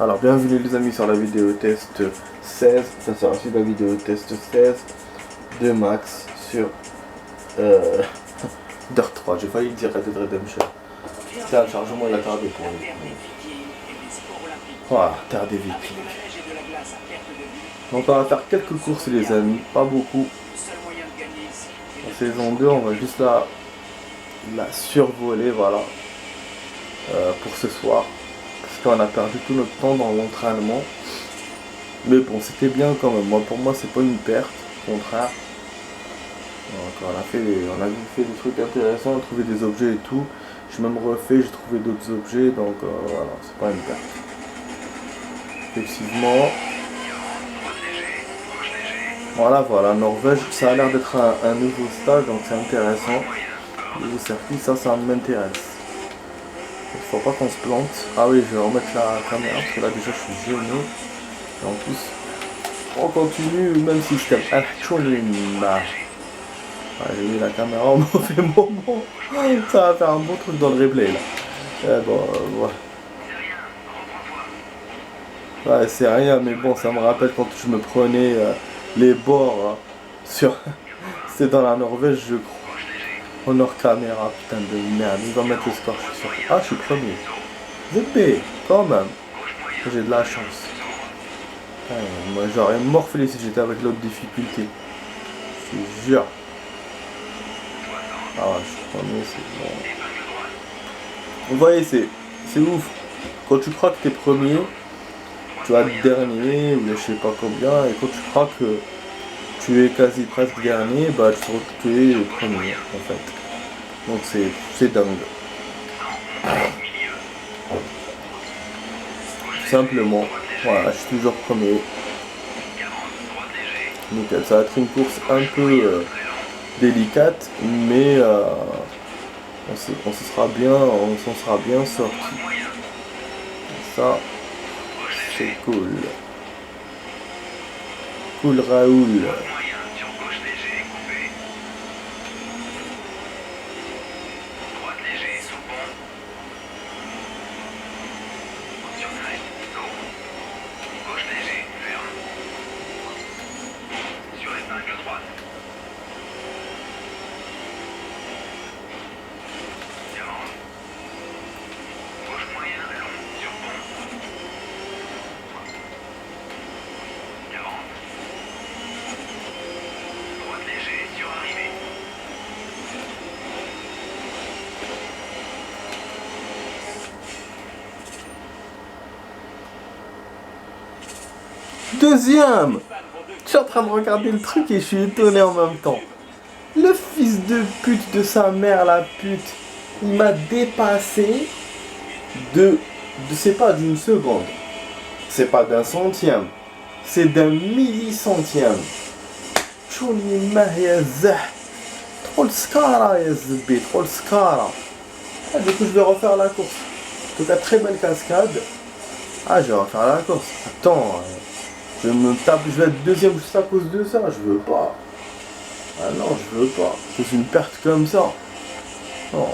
Alors bienvenue les amis sur la vidéo test 16, ça sera aussi la vidéo test 16 de Max sur Dirt 3, j'ai failli dire Red Dead Redemption. Tiens, le chargement il a tardé pour lui. Voilà, Terre des Vikings. Donc on va faire quelques courses les amis, pas beaucoup. La saison 2 on va juste la survoler, voilà, pour ce soir. Parce qu'on a perdu tout notre temps dans l'entraînement. Mais bon, c'était bien quand même. Pour moi, c'est pas une perte, au contraire. Donc, on a fait des trucs intéressants, on a trouvé des objets et tout. J'ai même refait, j'ai trouvé d'autres objets, donc voilà, c'est pas une perte. Effectivement. Voilà, Norvège, ça a l'air d'être un nouveau stage, donc c'est intéressant. Nouveau circuit, ça m'intéresse. Il faut pas qu'on se plante. Ah oui, je vais remettre la caméra parce que là déjà je suis gêné. Et en plus, on continue même système. J'ai mis la caméra au mauvais moment. Ça va faire un bon truc dans le replay là. Ouais, c'est rien, mais bon, ça me rappelle quand je me prenais les bords sur. C'était dans la Norvège, je crois. Honor caméra, putain de merde, il va mettre le score, je suis sûr. Ah, je suis premier. ZP, quand même. J'ai de la chance. Moi, j'aurais morflé si j'étais avec l'autre difficulté. Je te jure. Ah ouais, je suis premier, c'est bon. Vous voyez, c'est ouf. Quand tu crois que t'es premier, tu vas être dernier, ou je sais pas combien, et quand tu crois que tu es quasi presque dernier, bah tu es le premier en fait. Donc c'est dingue. Tout simplement. Voilà, je suis toujours premier. Nickel, ça va être une course un peu délicate, mais on s'en sera bien sorti. Ça, c'est cool. Cool Raoul. Deuxième! Je suis en train de regarder le truc et je suis étonné en même temps. Le fils de pute de sa mère, la pute, il m'a dépassé c'est pas d'une seconde. C'est pas d'un centième. C'est d'un millicentième. Tchouni mahia zah. Trop le skara ya zbi, trop le skara. Ah, du coup je vais refaire la course. En tout cas très belle cascade. Ah, je vais refaire la course. Attends. Je vais être deuxième juste à cause de ça, je veux pas. Ah non, je veux pas. C'est une perte comme ça. Non.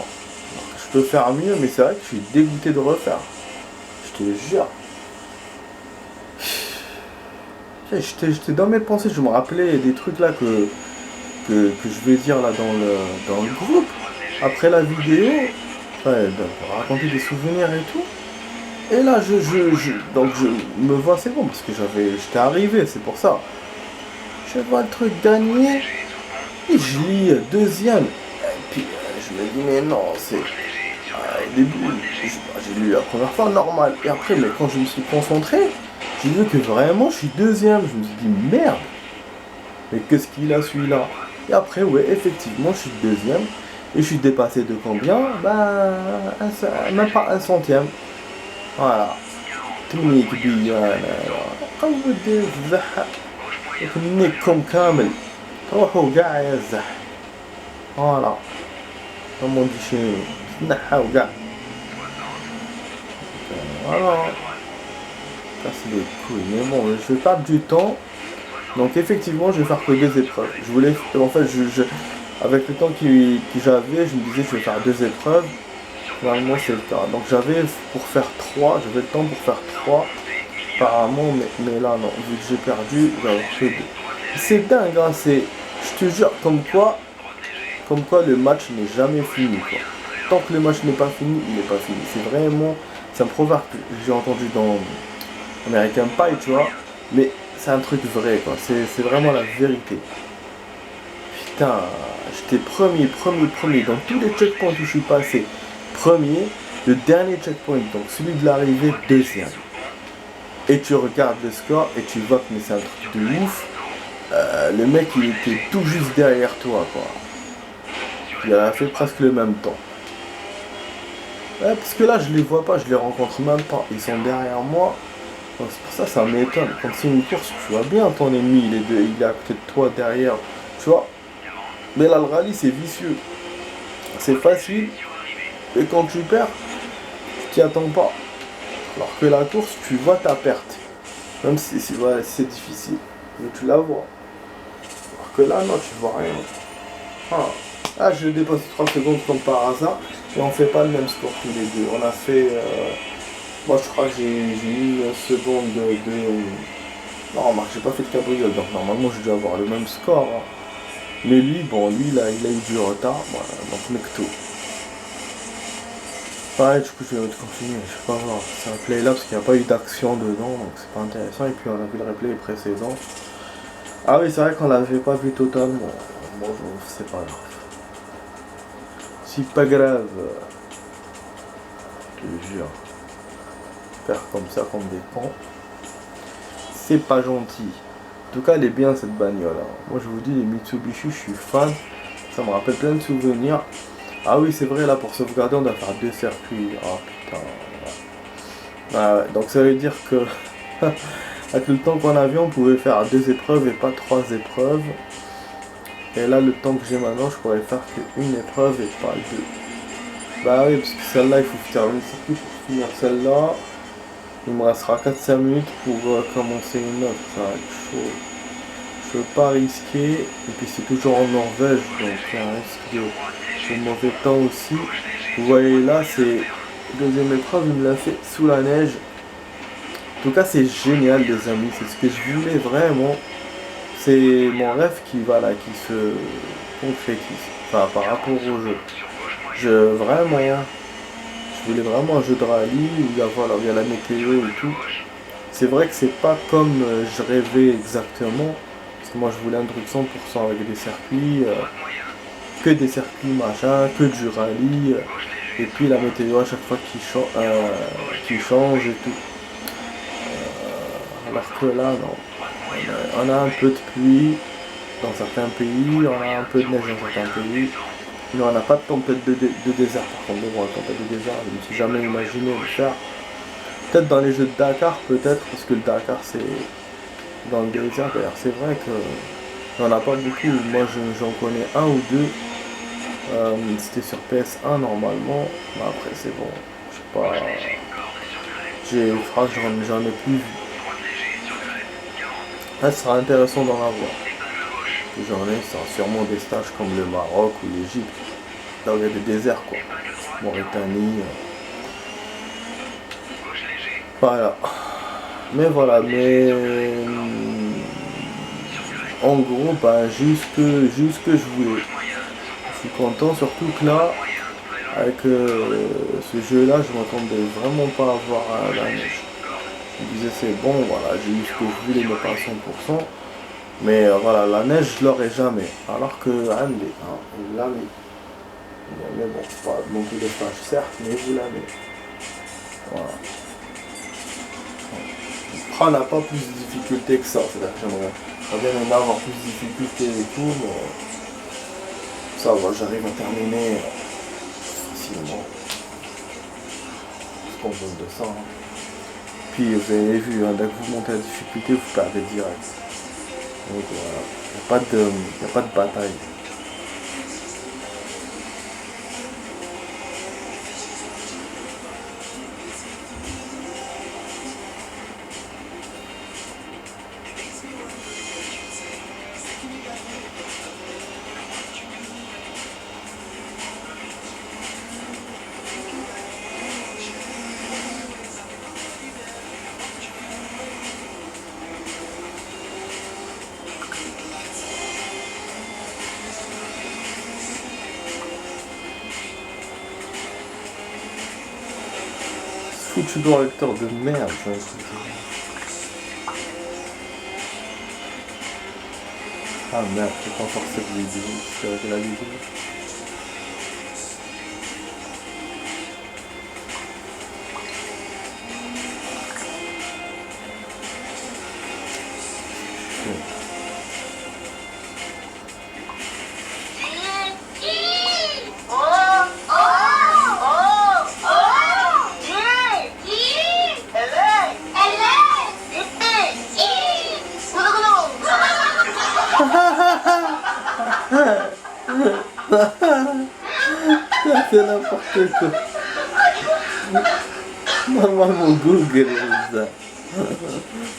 Je peux faire mieux, mais c'est vrai que je suis dégoûté de refaire. Je te jure. J'étais dans mes pensées, je me rappelais des trucs là que je vais dire là dans le groupe. Après la vidéo, pour raconter des souvenirs et tout. Et là, donc je me vois, c'est bon, parce que j'étais arrivé, c'est pour ça. Je vois le truc gagner, et je lis deuxième. Et puis, je me dis, mais non, c'est... au début, j'ai lu la première fois, normal. Et après, mais quand je me suis concentré, j'ai vu que vraiment, je suis deuxième. Je me suis dit, merde, mais qu'est-ce qu'il a, celui-là? Et après, ouais, effectivement, je suis deuxième. Et je suis dépassé de combien? Même pas un centième. Voilà. تمنيك بيانا قود الزحة يكنيكم كامل روحوا قاع يا الزح. Voilà. Comme on dit chez nous. Nahaou قاع. Voilà. Casse les couilles. Mais bon, je vais perdre du temps. Donc effectivement, je vais faire que 2 épreuves. Je voulais, en fait, avec le temps que j'avais, je me disais je vais faire 2 épreuves. Normalement c'est le cas. Donc j'avais le temps pour faire 3. apparemment, mais là non, vu que j'ai perdu, j'avais fait 2. C'est dingue, hein, je te jure, comme quoi le match n'est jamais fini, quoi. Tant que le match n'est pas fini, il n'est pas fini. C'est un proverbe que j'ai entendu dans American Pie, tu vois, mais c'est un truc vrai, quoi. C'est vraiment la vérité. Putain, j'étais premier dans tous les checkpoints où je suis passé. Premier, le dernier checkpoint, donc celui de l'arrivée, deuxième. Et tu regardes le score et tu vois que mais c'est un truc de ouf. Le mec il était tout juste derrière toi, quoi. Il a fait presque le même temps. Ouais, parce que là je les vois pas, je les rencontre même pas. Ils sont derrière moi. Donc c'est pour ça ça m'étonne. Quand c'est une course, tu vois bien ton ennemi, il est à côté de toi, derrière. Tu vois. Mais là le rallye c'est vicieux. C'est facile. Et quand tu perds, tu t'y attends pas. Alors que la course, tu vois ta perte. Même si ouais, c'est difficile. Mais tu la vois. Alors que là, non, tu vois rien. Ah, je dépasse 3 secondes comme par hasard. Et on fait pas le même score tous les deux. On a fait... moi, je crois que j'ai mis une seconde de... Non, remarque, j'ai pas fait de cabriole. Donc normalement, je dois avoir le même score. Hein. Mais lui, il a eu du retard. Voilà, donc Necto. Pareil, du coup, je vais continuer, je sais pas voir. C'est un play là parce qu'il n'y a pas eu d'action dedans, donc c'est pas intéressant. Et puis on a vu le replay précédent. Ah oui, c'est vrai qu'on l'avait pas vu totalement. Bon, c'est pas grave. C'est pas grave. Je te jure. Faire comme ça, comme des cons. C'est pas gentil. En tout cas, elle est bien cette bagnole. Hein. Moi, je vous dis, les Mitsubishi, je suis fan. Ça me rappelle plein de souvenirs. Ah oui, c'est vrai, là, pour sauvegarder, on doit faire 2 circuits. Oh putain. Ah ouais, donc ça veut dire que avec le temps qu'on avait, on pouvait faire 2 épreuves et pas 3 épreuves. Et là, le temps que j'ai maintenant, je pourrais faire qu'une épreuve et pas 2. Bah oui, parce que celle-là, il faut terminer le circuit pour finir celle-là. Il me restera 4-5 minutes pour commencer une autre. Ça va être chaud. Je veux pas risquer. Et puis c'est toujours en Norvège, donc il y a un risque de mauvais temps aussi. Vous voyez là, c'est deuxième épreuve, il me l'a fait sous la neige. En tout cas, c'est génial, les amis. C'est ce que je voulais vraiment. C'est mon rêve qui se concrétise. Enfin, par rapport au jeu. Vraiment, je voulais vraiment un jeu de rallye où il y a la météo et tout. C'est vrai que c'est pas comme je rêvais exactement. Parce que moi, je voulais un truc 100% avec des circuits. Que des circuits machin, que du rallye. Et puis la météo à chaque fois qui change et tout. Alors que là, non. On a un peu de pluie dans certains pays, on a un peu de neige dans certains pays. Mais on n'a pas de tempête de désert. Par contre, bon, la tempête de désert, je ne me suis jamais imaginé le faire. Peut-être dans les jeux de Dakar, peut-être, parce que le Dakar c'est dans le désert. D'ailleurs, c'est vrai que il n'y en a pas beaucoup. Moi, j'en connais un ou deux. C'était sur PS1 normalement. Mais après, c'est bon. Je sais pas. Je crois que j'en ai plus vu. Là, ce sera intéressant d'en avoir. J'en ai, c'est sûrement des stages comme le Maroc ou l'Égypte. Là où il y a des déserts, quoi. Mauritanie. Voilà. Mais voilà, en gros, j'ai eu ce que je voulais. Je suis content, surtout que là, avec ce jeu-là, je m'attendais vraiment pas à voir la neige. Je me disais, c'est bon, voilà, j'ai eu ce que je voulais, mais pas à 100%. Mais voilà, la neige, je l'aurai jamais. Alors que Andy, hein, vous l'avez. Mais bon, pas non plus de flash, certes, mais vous l'avez. Voilà. On n'a pas plus de difficultés que ça, c'est-à-dire que j'aimerais bien en avoir plus de difficultés et tout, mais ça va, j'arrive à terminer facilement. Ce qu'on veut de ça. Hein. Puis vous avez vu, hein, dès que vous montez la difficulté, vous perdez direct. Donc voilà, il n'y a pas de bataille. youtubeur acteur de merde. Ça, ah merde, je peux pas forcer cette vidéo. Je vais arrêter la vidéo. C'est n'importe quoi. Normalement Google ça.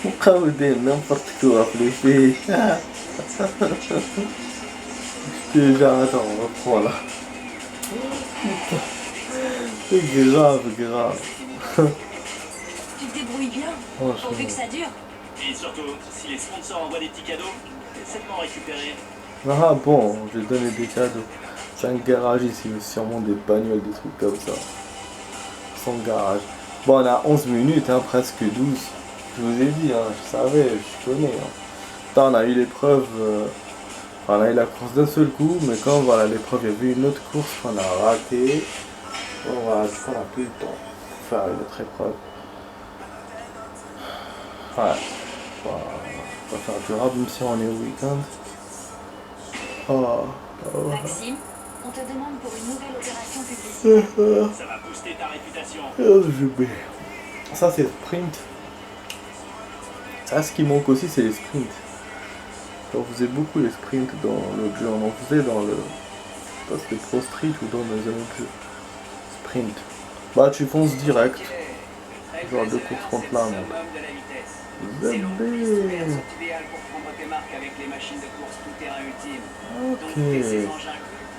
مقاودين n'importe quoi les filles. Je te jure, attends, on reprend là. C'est grave, grave. Tu te débrouilles bien, pourvu que ça dure. Et surtout, si les sponsors envoient des petits cadeaux, c'est tellement récupéré. Ah bon, je vais donner des cadeaux. C'est un garage ici, mais sûrement des bagnoles, des trucs comme ça. Son garage. Bon, on a 11 minutes, hein, presque 12. Je vous ai dit, hein, je savais, je connais. Hein. Attends, on a eu l'épreuve, on a eu la course d'un seul coup, mais quand voilà l'épreuve, il y avait une autre course qu'on a ratée. Bon, voilà, du coup, on a plus le temps pour faire une autre épreuve. Ouais, on va faire durable même si on est au week-end. Oh. Maxime, on te demande pour une nouvelle opération publicitaire. Ça va booster ta réputation. Ça c'est sprint. Ça, ce qui manque aussi, c'est les sprints. On faisait beaucoup les sprints dans l'autre jeu. On en faisait dans le... Je sais pas si c'était Pro Street ou dans les autres jeux. Sprint. Bah tu fonces direct. Genre de course contre la montre. C'est l'idéal pour prendre tes marques avec les machines de course tout terrain ultime. Ok.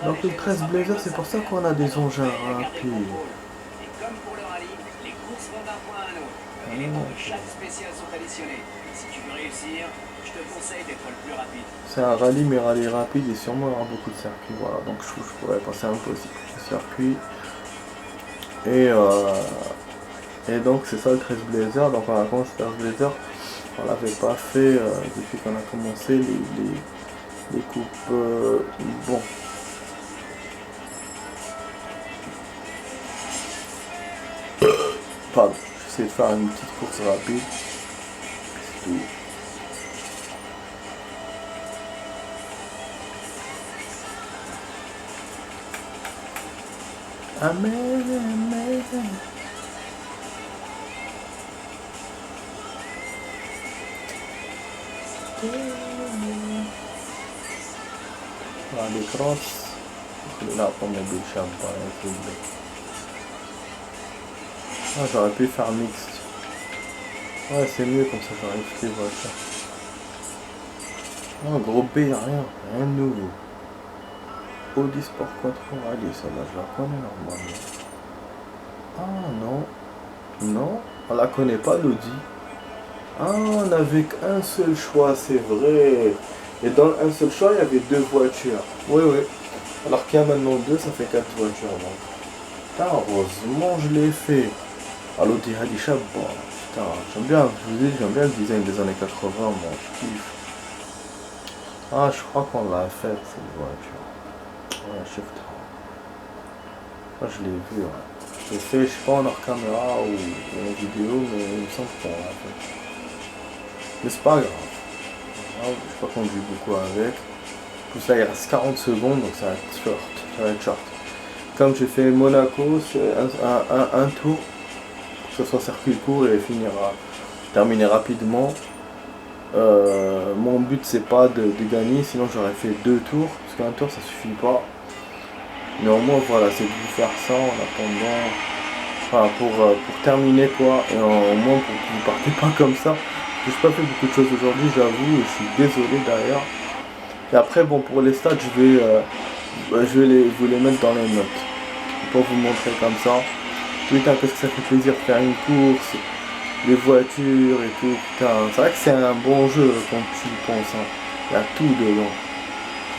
Donc le 13 Blazer, c'est pour ça qu'on a des engins rapides. Et comme pour le rallye, les courses vont d'un point à un autre. Et les bons de chaque spécial sont additionnés. Si tu veux réussir, je te conseille d'être le plus rapide. C'est un rallye, mais rallye rapide et sûrement il y aura beaucoup de circuits. Voilà, donc je pourrais passer un peu aussi de circuits. Et donc c'est ça le 13 Blazer. Donc on a commencé le 13 Blazer. On l'avait pas fait depuis qu'on a commencé les coupes. Bon. Pardon, j'essaie de faire une petite course rapide. C'est tout. Amen. Les crosses. Là, on met des champagne. Ah, j'aurais pu faire mixte. Ouais, c'est mieux comme ça, j'aurais fait les voitures. Oh, gros B, rien de nouveau. Audi Sport Control, allez, celle-là, je la connais normalement. Ah non, on la connaît pas l'Audi. Ah, on n'avait qu'un seul choix, c'est vrai. Et dans un seul choix, il y avait deux voitures. Oui. Alors qu'il y a maintenant deux, ça fait 4 voitures. Donc. Putain, heureusement je l'ai fait. À l'Audi Hadisha, bon, putain, j'aime bien le design des années 80, moi, je kiffe. Ah, je crois qu'on l'a fait, cette voiture. Ouais, Shift. Moi, je l'ai vu, ouais. Je l'ai fait, je sais pas en hors caméra ou en vidéo, mais il me semble qu'on l'a fait. Mais c'est pas grave. Je pas conduit beaucoup avec. Plus là, il reste 40 secondes, donc ça va être short. Comme j'ai fait Monaco, c'est un tour. Que ce soit circuit court et terminer rapidement. Mon but c'est pas de gagner, sinon j'aurais fait 2 tours, parce qu'un tour ça suffit pas. Mais au moins voilà, c'est de vous faire ça en attendant, enfin pour terminer quoi, et au moins pour que vous partez pas comme ça. J'ai pas fait beaucoup de choses aujourd'hui, j'avoue, et je suis désolé d'ailleurs. Et après bon, pour les stats je vais vous les mettre dans les notes pour vous montrer comme ça. Putain, qu'est-ce que ça fait plaisir de faire une course, les voitures et tout, putain, c'est vrai que c'est un bon jeu quand tu y penses, hein. Il y a tout dedans.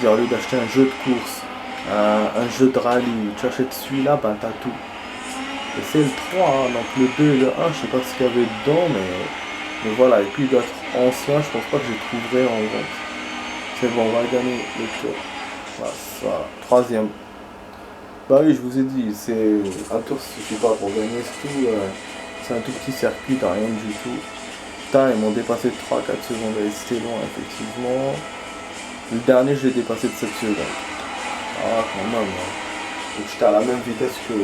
C'est-à-dire, au lieu d'acheter un jeu de course, un jeu de rallye, tu achètes celui-là, ben t'as tout. Et c'est le 3, hein, donc le 2 et le 1, je sais pas ce qu'il y avait dedans, mais voilà. Et puis d'autres anciens, je pense pas que je trouverai en vente. C'est bon, on va gagner le tour. Voilà, ça, troisième. Bah oui, je vous ai dit, c'est un tour, ça suffit pas pour gagner, c'est tout. C'est un tout petit circuit, t'as rien du tout. Putain, ils m'ont dépassé de 3-4 secondes, c'était long, effectivement. Le dernier, je l'ai dépassé de 7 secondes. Ah, quand même. Hein. Donc j'étais à la même vitesse que...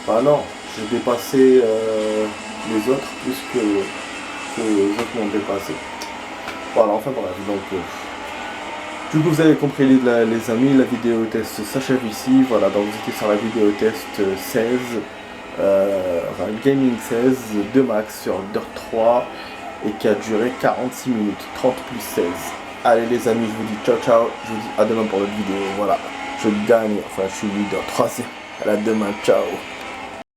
Bah non, j'ai dépassé les autres plus que les autres m'ont dépassé. Voilà, enfin bref, donc... Du coup, vous avez compris les amis, la vidéo test s'achève ici. Voilà, donc vous étiez sur la vidéo test 16, enfin Gaming 16 de max sur Dirt 3 et qui a duré 46 minutes, 30 plus 16. Allez les amis, je vous dis ciao ciao, je vous dis à demain pour l'autre vidéo. Voilà, je gagne, enfin je suis leader 3e. À la demain, ciao.